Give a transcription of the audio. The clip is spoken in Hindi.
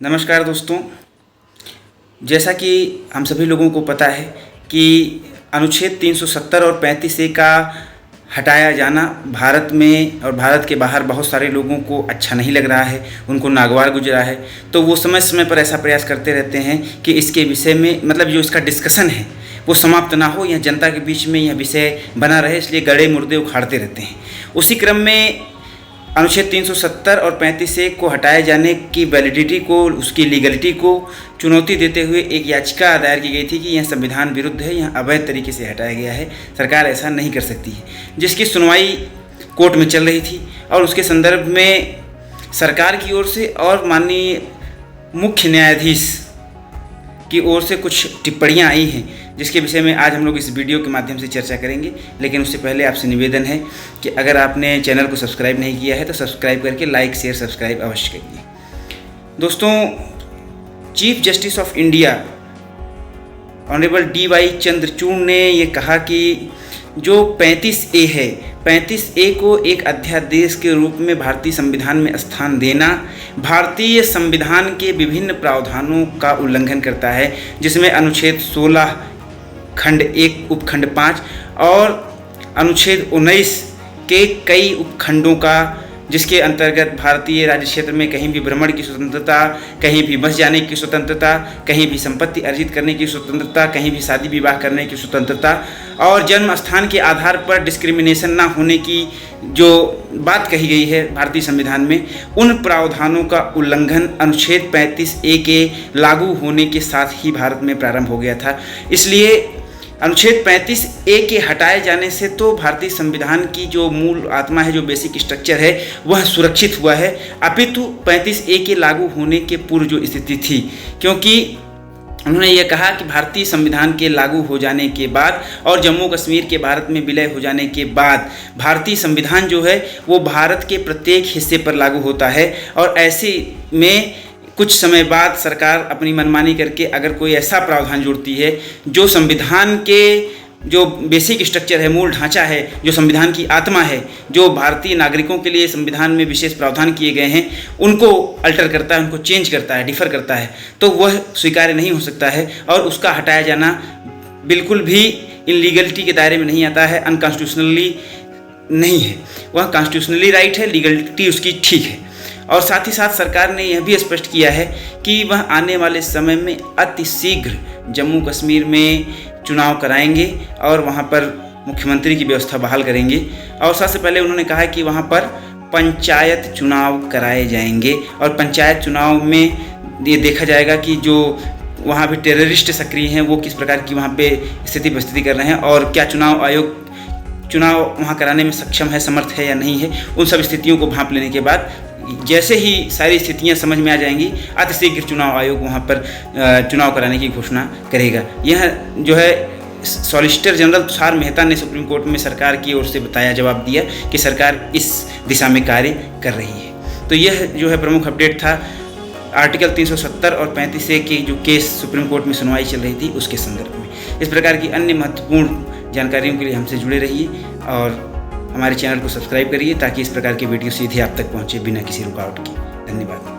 नमस्कार दोस्तों। जैसा कि हम सभी लोगों को पता है कि अनुच्छेद 370 और 35A का हटाया जाना भारत में और भारत के बाहर बहुत सारे लोगों को अच्छा नहीं लग रहा है, उनको नागवार गुजरा है। तो वो समय समय पर ऐसा प्रयास करते रहते हैं कि इसके विषय में मतलब जो इसका डिस्कशन है वो समाप्त ना हो, यह जनता के बीच में यह विषय बना रहे, इसलिए गड़े मुर्दे उखाड़ते रहते हैं। उसी क्रम में अनुच्छेद 370 और 35A को हटाए जाने की वैलिडिटी को, उसकी लीगलिटी को चुनौती देते हुए एक याचिका दायर की गई थी कि यह संविधान विरुद्ध है, यह अवैध तरीके से हटाया गया है, सरकार ऐसा नहीं कर सकती है, जिसकी सुनवाई कोर्ट में चल रही थी। और उसके संदर्भ में सरकार की ओर से और माननीय मुख्य न्यायाधीश की ओर से कुछ टिप्पणियाँ आई हैं, जिसके विषय में आज हम लोग इस वीडियो के माध्यम से चर्चा करेंगे। लेकिन उससे पहले आपसे निवेदन है कि अगर आपने चैनल को सब्सक्राइब नहीं किया है तो सब्सक्राइब करके लाइक शेयर सब्सक्राइब अवश्य करिए। दोस्तों, chief justice of India honourable DY Chandrachud ने ये कहा कि जो 35A है, 35A को एक अध्यादेश के रूप में भारतीय संविधान में स्थान देना भारतीय संविधान के विभिन्न प्रावधानों का उल्लंघन करता है, जिसमें अनुच्छेद 16 खंड 1 उपखंड 5 और अनुच्छेद 19 के कई उपखंडों का, जिसके अंतर्गत भारतीय राज्य क्षेत्र में कहीं भी भ्रमण की स्वतंत्रता, कहीं भी बस जाने की स्वतंत्रता, कहीं भी संपत्ति अर्जित करने की स्वतंत्रता, कहीं भी शादी विवाह करने की स्वतंत्रता और जन्म स्थान के आधार पर डिस्क्रिमिनेशन ना होने की जो बात कही गई है भारतीय संविधान में, उन प्रावधानों का उल्लंघन अनुच्छेद 35A के लागू होने के साथ ही भारत में प्रारंभ हो गया था। इसलिए अनुच्छेद 35A के हटाए जाने से तो भारतीय संविधान की जो मूल आत्मा है, जो बेसिक स्ट्रक्चर है, वह सुरक्षित हुआ है, अपितु 35A के लागू होने के पूर्व जो स्थिति थी, क्योंकि उन्होंने ये कहा कि भारतीय संविधान के लागू हो जाने के बाद और जम्मू कश्मीर के भारत में विलय हो जाने के बाद भारतीय संविधान जो है वो भारत के प्रत्येक हिस्से पर लागू होता है। और ऐसे में कुछ समय बाद सरकार अपनी मनमानी करके अगर कोई ऐसा प्रावधान जोड़ती है जो संविधान के जो बेसिक स्ट्रक्चर है, मूल ढांचा है, जो संविधान की आत्मा है, जो भारतीय नागरिकों के लिए संविधान में विशेष प्रावधान किए गए हैं, उनको अल्टर करता है, उनको चेंज करता है, डिफ़र करता है, तो वह स्वीकार्य नहीं हो सकता है और उसका हटाया जाना बिल्कुल भी इलीगलिटी के दायरे में नहीं आता है, अनकॉन्स्टिट्यूशनली नहीं है। वह कॉन्स्टिट्यूशनली राइट है, लीगलिटी उसकी ठीक है। और साथ ही साथ सरकार ने यह भी स्पष्ट किया है कि वह आने वाले समय में अतिशीघ्र जम्मू कश्मीर में चुनाव कराएंगे और वहां पर मुख्यमंत्री की व्यवस्था बहाल करेंगे। और सबसे पहले उन्होंने कहा कि वहां पर पंचायत चुनाव कराए जाएंगे और पंचायत चुनाव में ये देखा जाएगा कि जो वहां पे टेररिस्ट सक्रिय हैं वो किस प्रकार की वहां पे स्थिति परिस्थिति कर रहे हैं और क्या चुनाव आयोग चुनाव वहाँ कराने में सक्षम है, समर्थ है या नहीं है। उन सब स्थितियों को भांप लेने के बाद जैसे ही सारी स्थितियां समझ में आ जाएंगी, अतिशीघ्र चुनाव आयोग वहां पर चुनाव कराने की घोषणा करेगा। यह जो है सॉलिसिटर जनरल तुषार मेहता ने सुप्रीम कोर्ट में सरकार की ओर से जवाब दिया कि सरकार इस दिशा में कार्य कर रही है। तो यह जो है प्रमुख अपडेट था आर्टिकल 370 और 35A के जो केस सुप्रीम कोर्ट में सुनवाई चल रही थी उसके संदर्भ में। इस प्रकार की अन्य महत्वपूर्ण जानकारियों के लिए हमसे जुड़े रहिए और हमारे चैनल को सब्सक्राइब करिए ताकि इस प्रकार के वीडियो सीधे आप तक पहुंचे बिना किसी रुकावट के। धन्यवाद।